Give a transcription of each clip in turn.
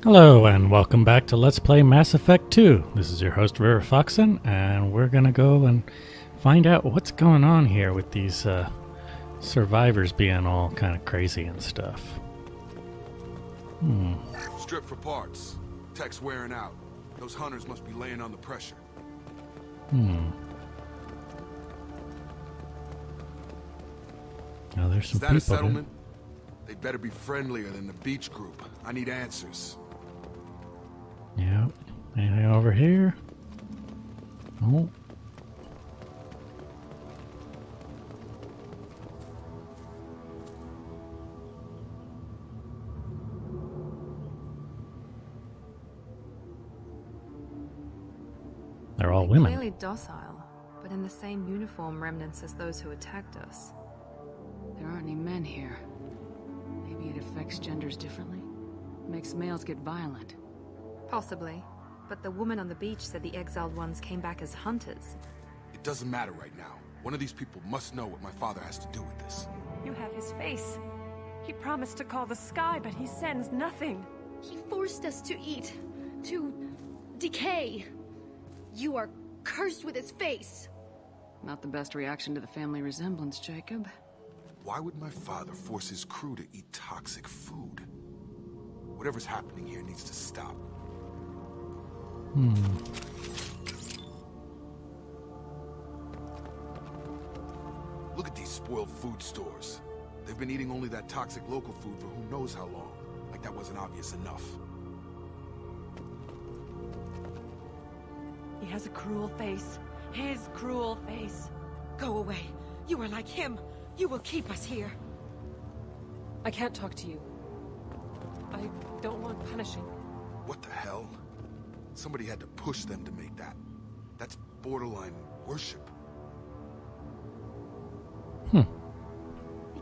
Hello and welcome back to Let's Play Mass Effect 2. This is your host River Foxen, and we're gonna go and find out what's going on here with these survivors being all kind of crazy and stuff. Strip for parts. Tech's wearing out. Those hunters must be laying on the pressure. Now there's some Is that people a settlement? They'd better be friendlier than the beach group. I need answers. Yep. Anything over here? Oh. They're all women. Clearly docile, but in the same uniform remnants as those who attacked us. There aren't any men here. Maybe it affects genders differently? Makes males get violent. Possibly. But the woman on the beach said the exiled ones came back as hunters. It doesn't matter right now. One of these people must know what my father has to do with this. You have his face. He promised to call the sky, but he sends nothing. He forced us to eat, to decay. You are cursed with his face. Not the best reaction to the family resemblance, Jacob. Why would my father force his crew to eat toxic food? Whatever's happening here needs to stop. Look at these spoiled food stores. They've been eating only that toxic local food for who knows how long. Like that wasn't obvious enough. He has a cruel face. His cruel face. Go away. You are like him. You will keep us here. I can't talk to you. I don't want punishing. What the hell? Somebody had to push them to make that. That's borderline worship. He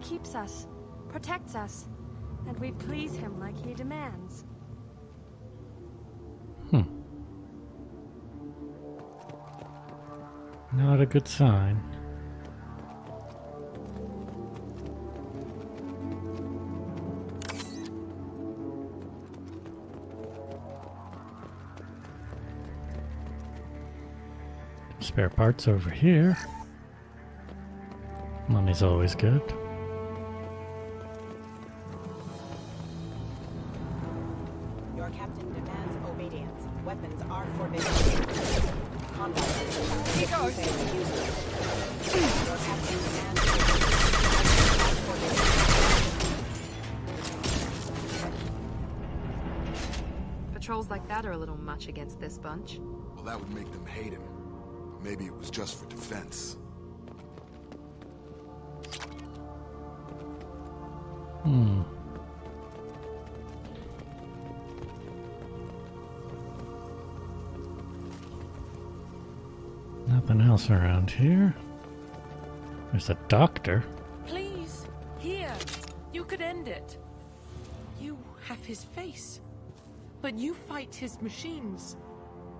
keeps us, protects us, and we please him like he demands. Not a good sign. Spare parts over here. Money's always good. Your captain demands obedience. Weapons are forbidden. Combat systems. He goes. Your captain demands Patrols like that are a little much against this bunch. Well, that would make them hate him. But maybe it was just for defense. Nothing else around here. There's a doctor. Please, here. You could end it. You have his face. But you fight his machines.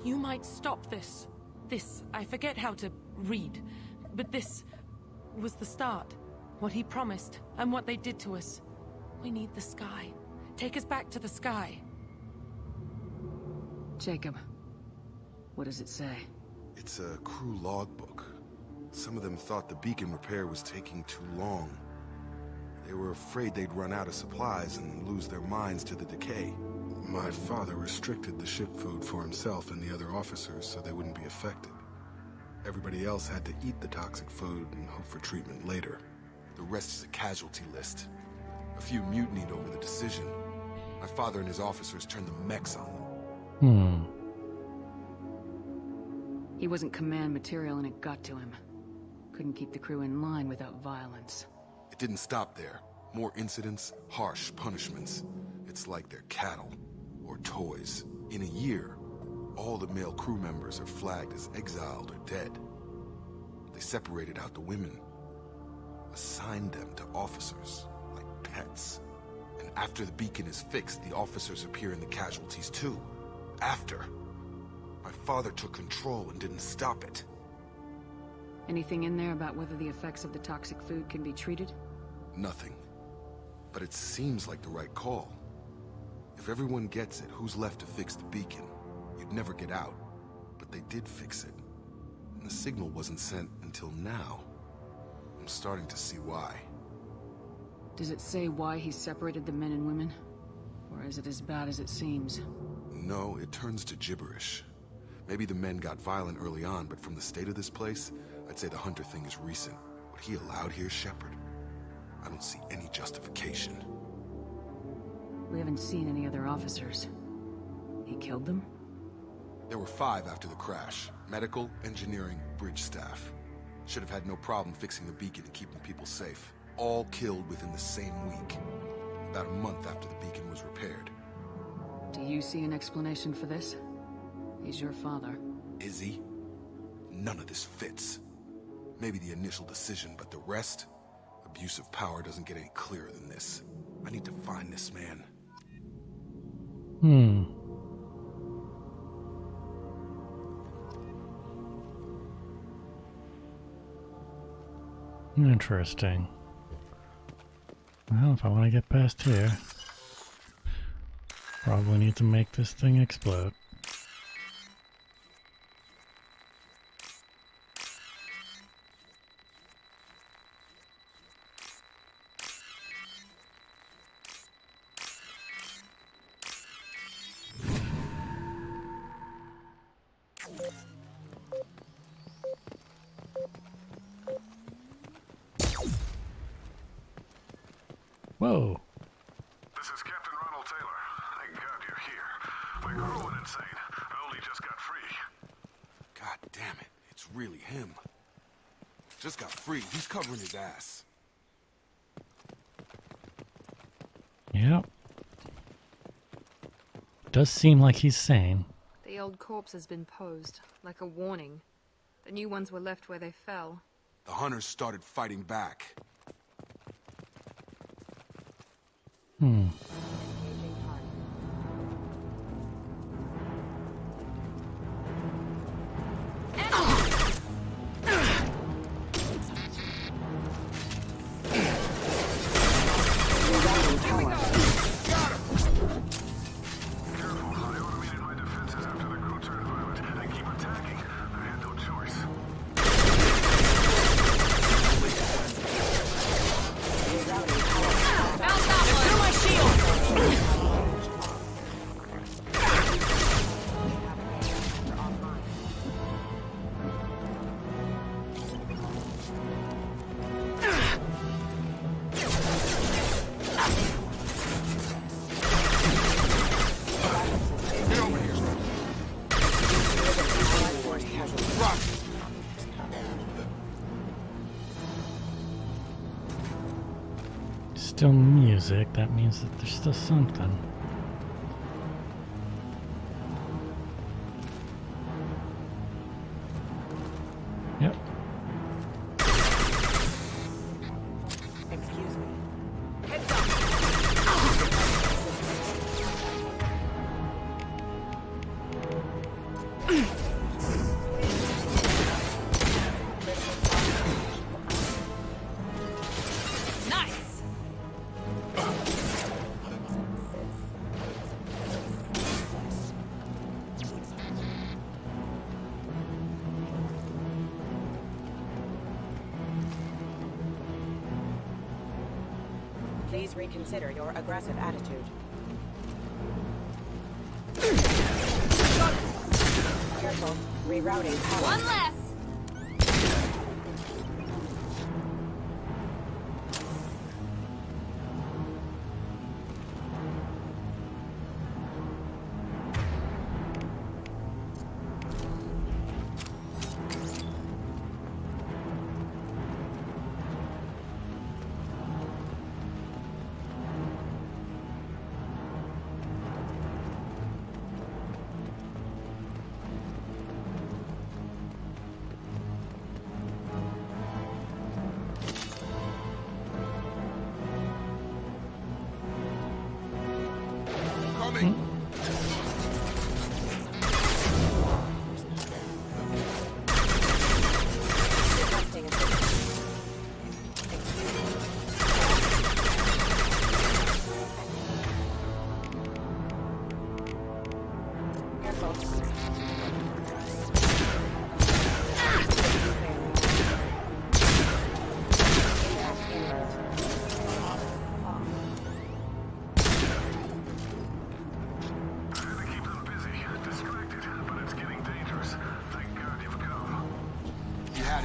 You might stop this. This, I forget how to read. But this was the start. What he promised, and what they did to us. We need the sky. Take us back to the sky. Jacob, what does it say? It's a crew logbook. Some of them thought the beacon repair was taking too long. They were afraid they'd run out of supplies and lose their minds to the decay. My father restricted the ship food for himself and the other officers so they wouldn't be affected. Everybody else had to eat the toxic food and hope for treatment later. The rest is a casualty list. A few mutinied over the decision. My father and his officers turned the mechs on them. He wasn't command material and it got to him. Couldn't keep the crew in line without violence. It didn't stop there. More incidents, harsh punishments. It's like they're cattle or toys. In a year, all the male crew members are flagged as exiled or dead. They separated out the women, assigned them to officers like pets. And after the beacon is fixed, the officers appear in the casualties too. After. My father took control and didn't stop it. Anything in there about whether the effects of the toxic food can be treated? Nothing. But it seems like the right call. If everyone gets it, who's left to fix the beacon? You'd never get out. But they did fix it. And the signal wasn't sent until now. I'm starting to see why. Does it say why he separated the men and women? Or is it as bad as it seems? No, it turns to gibberish. Maybe the men got violent early on, but from the state of this place, I'd say the Hunter thing is recent. What he allowed here, Shepard, I don't see any justification. We haven't seen any other officers. He killed them? There were 5 after the crash. Medical, engineering, bridge staff. Should have had no problem fixing the beacon and keeping people safe. All killed within the same week. About a month after the beacon was repaired. Do you see an explanation for this? He's your father. Is he? None of this fits. Maybe the initial decision, but the rest? Abuse of power doesn't get any clearer than this. I need to find this man. Interesting. Well, if I want to get past here, probably need to make this thing explode. Whoa. This is Captain Ronald Taylor. Thank God you're here. My crew went insane. I only just got free. God damn it, it's really him. Just got free. He's covering his ass. Yep. Does seem like he's sane. The old corpse has been posed, like a warning. The new ones were left where they fell. The Hunters started fighting back. Still music, that means that there's still something. Yep. Excuse me. Heads up! Nice! Please reconsider your aggressive attitude. Careful. Rerouting power. One less!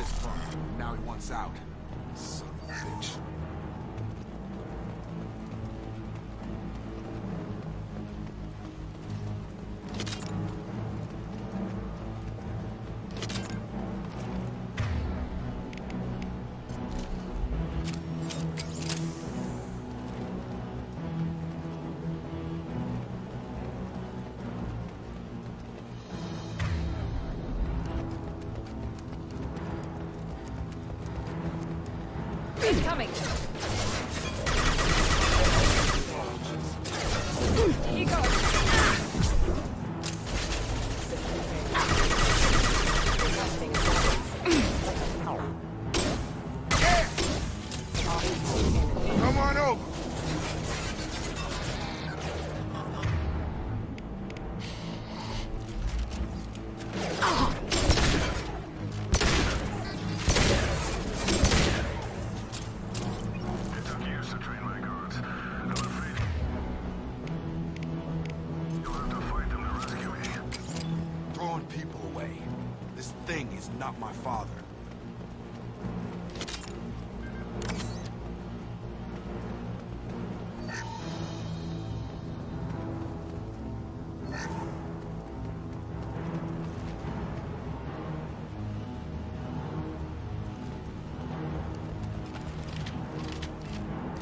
this from. Now he wants out. Son of a bitch. Coming. Here you go. Come on over. It took years to train my guards. I'm afraid you'll have to fight them to rescue me. Throwing people away. This thing is not my father.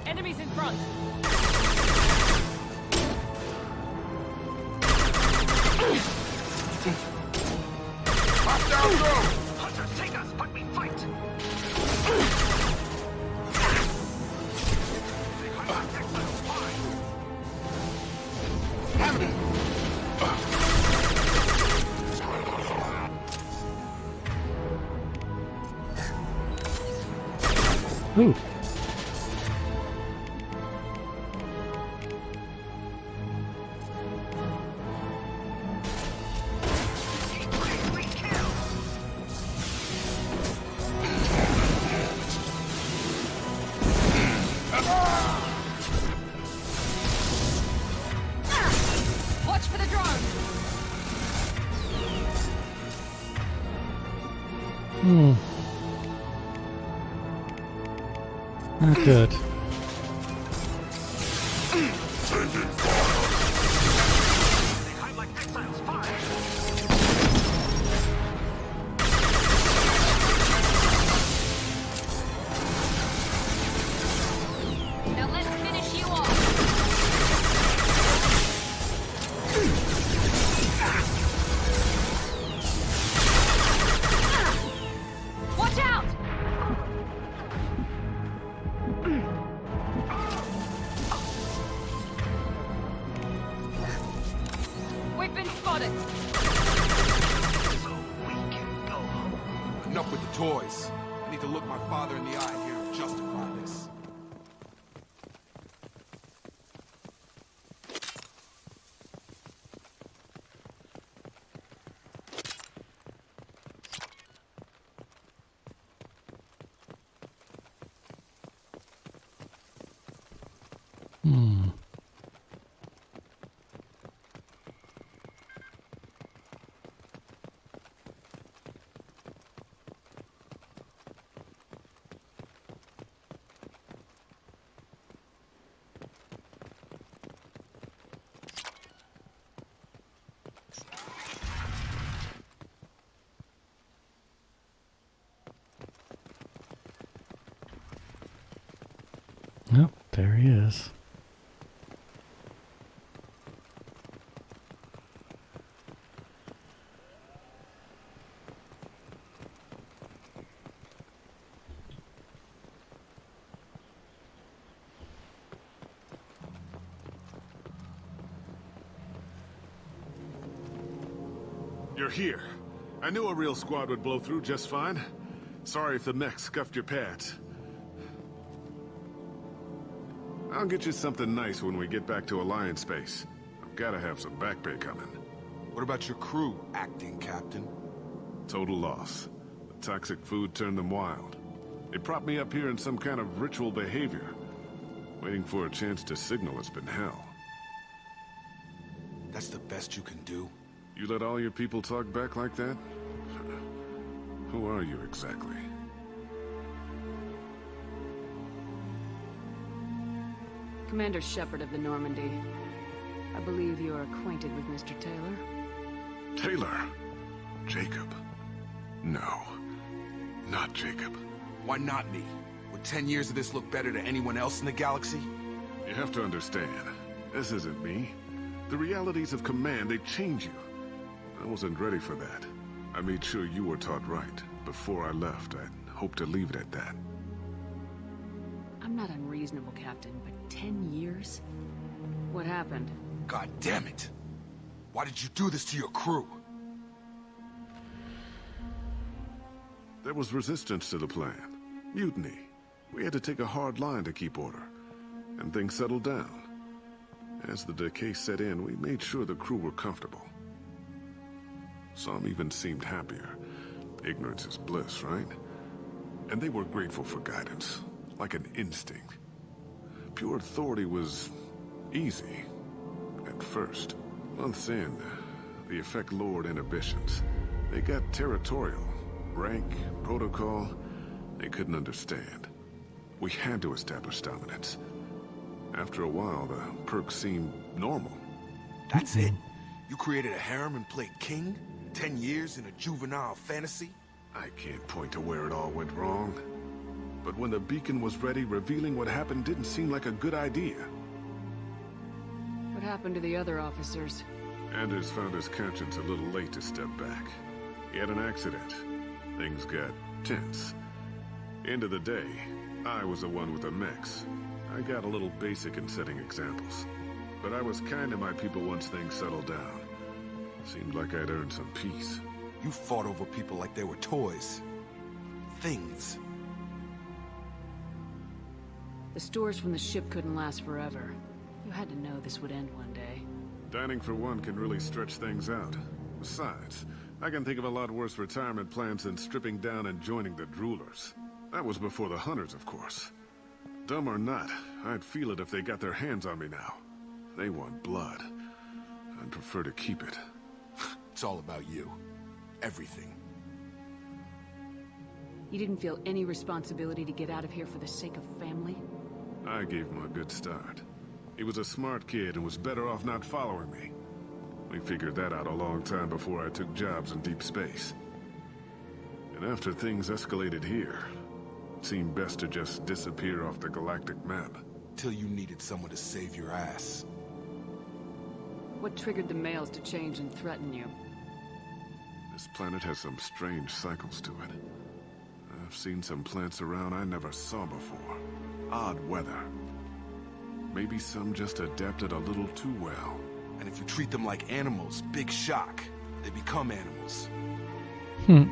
Enemies in front. Hop down, go! Hunters, take us, but we fight! Ooh. Watch for the drone. Not good. They hide like exiles, fire! Now let's finish you off. Watch out! We've been spotted. Enough with the toys. I need to look my father in the eye here and justify this. Yep, there he is. You're here. I knew a real squad would blow through just fine. Sorry if the mech scuffed your pads. I'll get you something nice when we get back to Alliance space. I've gotta have some back pay coming. What about your crew, acting captain? Total loss. The toxic food turned them wild. They propped me up here in some kind of ritual behavior. Waiting for a chance to signal has been hell. That's the best you can do? You let all your people talk back like that? Who are you exactly? Commander Shepard of the Normandy. I believe you are acquainted with Mr. Taylor. Taylor? Jacob? No. Not Jacob. Why not me? Would 10 years of this look better to anyone else in the galaxy? You have to understand, this isn't me. The realities of command, they change you. I wasn't ready for that. I made sure you were taught right. Before I left, I hoped to leave it at that. I'm not unreasonable, Captain, but 10 years? What happened? God damn it! Why did you do this to your crew? There was resistance to the plan. Mutiny. We had to take a hard line to keep order. And things settled down. As the decay set in, we made sure the crew were comfortable. Some even seemed happier. Ignorance is bliss, right? And they were grateful for guidance, like an instinct. Pure authority was easy, at first. Months in, the effect lowered inhibitions. They got territorial. Rank, protocol, they couldn't understand. We had to establish dominance. After a while, the perks seemed normal. That's it? You created a harem and played king? 10 years in a juvenile fantasy? I can't point to where it all went wrong. But when the beacon was ready, revealing what happened didn't seem like a good idea. What happened to the other officers? Anders found his conscience a little late to step back. He had an accident. Things got tense. End of the day, I was the one with the mix. I got a little basic in setting examples. But I was kind to my people once things settled down. Seemed like I'd earned some peace. You fought over people like they were toys. Things. The stores from the ship couldn't last forever. You had to know this would end one day. Dining for one can really stretch things out. Besides, I can think of a lot worse retirement plans than stripping down and joining the Droolers. That was before the Hunters, of course. Dumb or not, I'd feel it if they got their hands on me now. They want blood. I'd prefer to keep it. It's all about you. Everything. You didn't feel any responsibility to get out of here for the sake of family? I gave him a good start. He was a smart kid and was better off not following me. We figured that out a long time before I took jobs in deep space. And after things escalated here, it seemed best to just disappear off the galactic map. Till you needed someone to save your ass. What triggered the males to change and threaten you? This planet has some strange cycles to it. I've seen some plants around I never saw before. Odd weather. Maybe some just adapted a little too well. And if you treat them like animals, big shock. They become animals. There's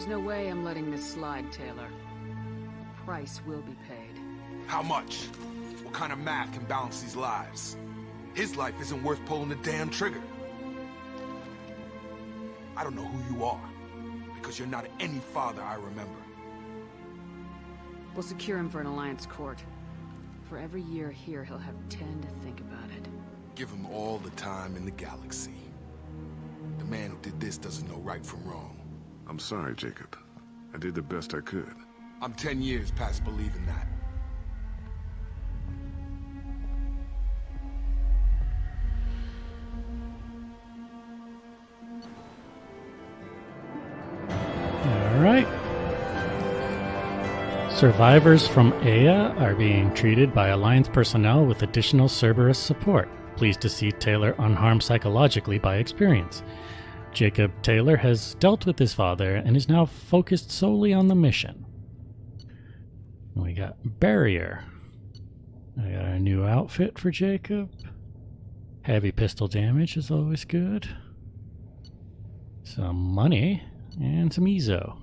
no way I'm letting this slide, Taylor. The price will be paid. How much? What kind of math can balance these lives? His life isn't worth pulling the damn trigger. I don't know who you are, because you're not any father I remember. We'll secure him for an Alliance court. For every year here, he'll have 10 to think about it. Give him all the time in the galaxy. The man who did this doesn't know right from wrong. I'm sorry, Jacob. I did the best I could. I'm 10 years past believing that. All right. Survivors from Aya are being treated by Alliance personnel with additional Cerberus support. Pleased to see Taylor unharmed psychologically by experience. Jacob Taylor has dealt with his father and is now focused solely on the mission. We got Barrier. I got a new outfit for Jacob. Heavy pistol damage is always good. Some money and some Ezo.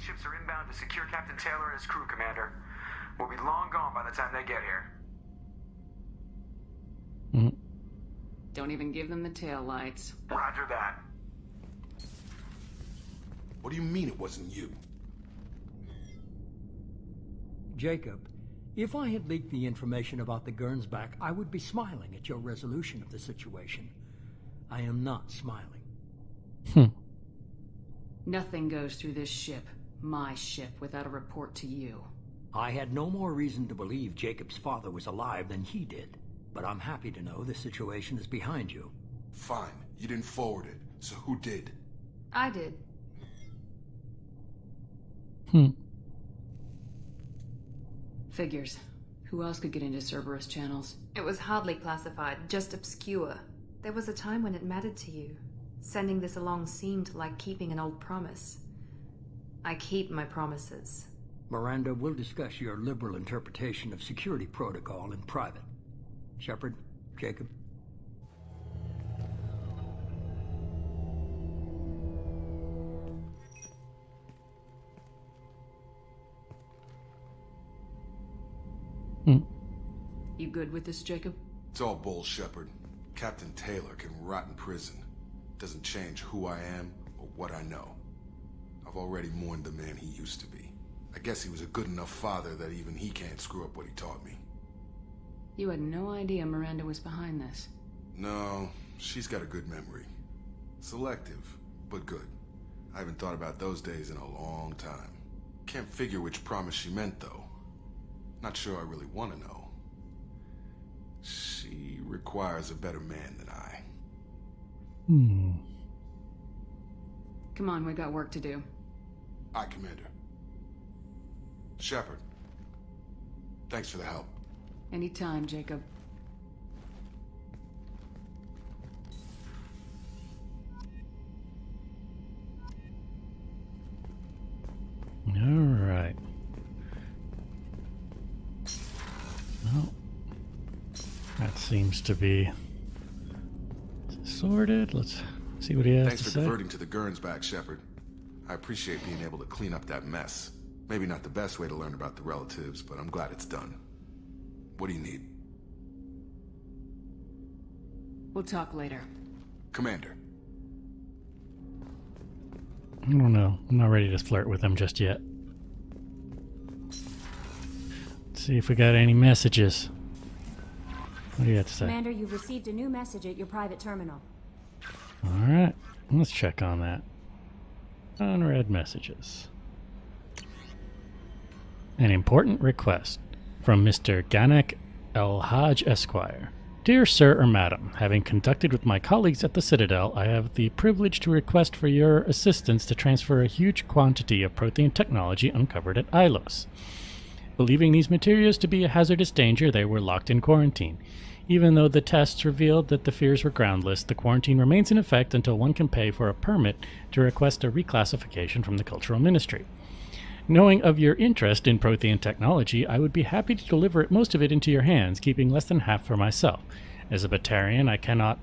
Ships are inbound to secure Captain Taylor and his crew, Commander. We'll be long gone by the time they get here. Don't even give them the tail lights. Roger that. What do you mean it wasn't you? Jacob, if I had leaked the information about the Gernsback, I would be smiling at your resolution of the situation. I am not smiling. Nothing goes through this ship, my ship, without a report to you. I had no more reason to believe Jacob's father was alive than he did. But I'm happy to know the situation is behind you. Fine. You didn't forward it. So who did? I did. Figures. Who else could get into Cerberus channels? It was hardly classified, just obscure. There was a time when it mattered to you. Sending this along seemed like keeping an old promise. I keep my promises. Miranda, we'll discuss your liberal interpretation of security protocol in private. Shepard, Jacob. You good with this, Jacob? It's all bull, Shepard. Captain Taylor can rot in prison. Doesn't change who I am or what I know. I've already mourned the man he used to be. I guess he was a good enough father that even he can't screw up what he taught me. You had no idea Miranda was behind this. No, she's got a good memory. Selective, but good. I haven't thought about those days in a long time. Can't figure which promise she meant, though. Not sure I really want to know. She requires a better man than I. Come on, we got work to do. Aye, Commander. Shepard. Thanks for the help. Anytime, Jacob. All right. Well, that seems to be sorted. Let's see what he has Thanks to for say. diverting to the Gernsback, Shepard. I appreciate being able to clean up that mess. Maybe not the best way to learn about the relatives, but I'm glad it's done. What do you need? We'll talk later. Commander. I don't know. I'm not ready to flirt with him just yet. Let's see if we got any messages. What do you have to say? Commander, you've received a new message at your private terminal. Alright, let's check on that. Unread messages. An important request from Mr. Ganek El-Hajj Esquire. Dear Sir or Madam, having conducted with my colleagues at the Citadel, I have the privilege to request for your assistance to transfer a huge quantity of Prothean technology uncovered at Ilos. Believing these materials to be a hazardous danger, they were locked in quarantine. Even though the tests revealed that the fears were groundless, the quarantine remains in effect until one can pay for a permit to request a reclassification from the Cultural Ministry. Knowing of your interest in Prothean technology, I would be happy to deliver most of it into your hands, keeping less than half for myself. As a Batarian, I cannot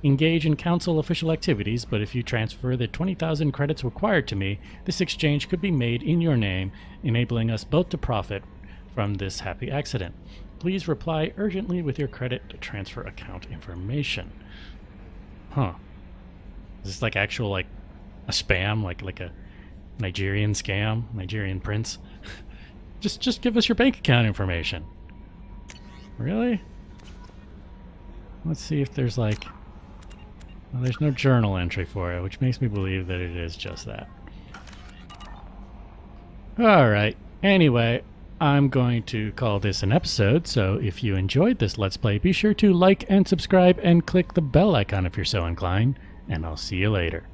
engage in Council official activities, but if you transfer the 20,000 credits required to me, this exchange could be made in your name, enabling us both to profit from this happy accident. Please reply urgently with your credit transfer account information. Huh. Is this like actual, like, a spam? Like a Nigerian scam? Nigerian prince? just give us your bank account information. Really? Let's see if there's like... Well, there's no journal entry for it, which makes me believe that it is just that. Alright. Anyway, I'm going to call this an episode, so if you enjoyed this Let's Play, be sure to like and subscribe and click the bell icon if you're so inclined, and I'll see you later.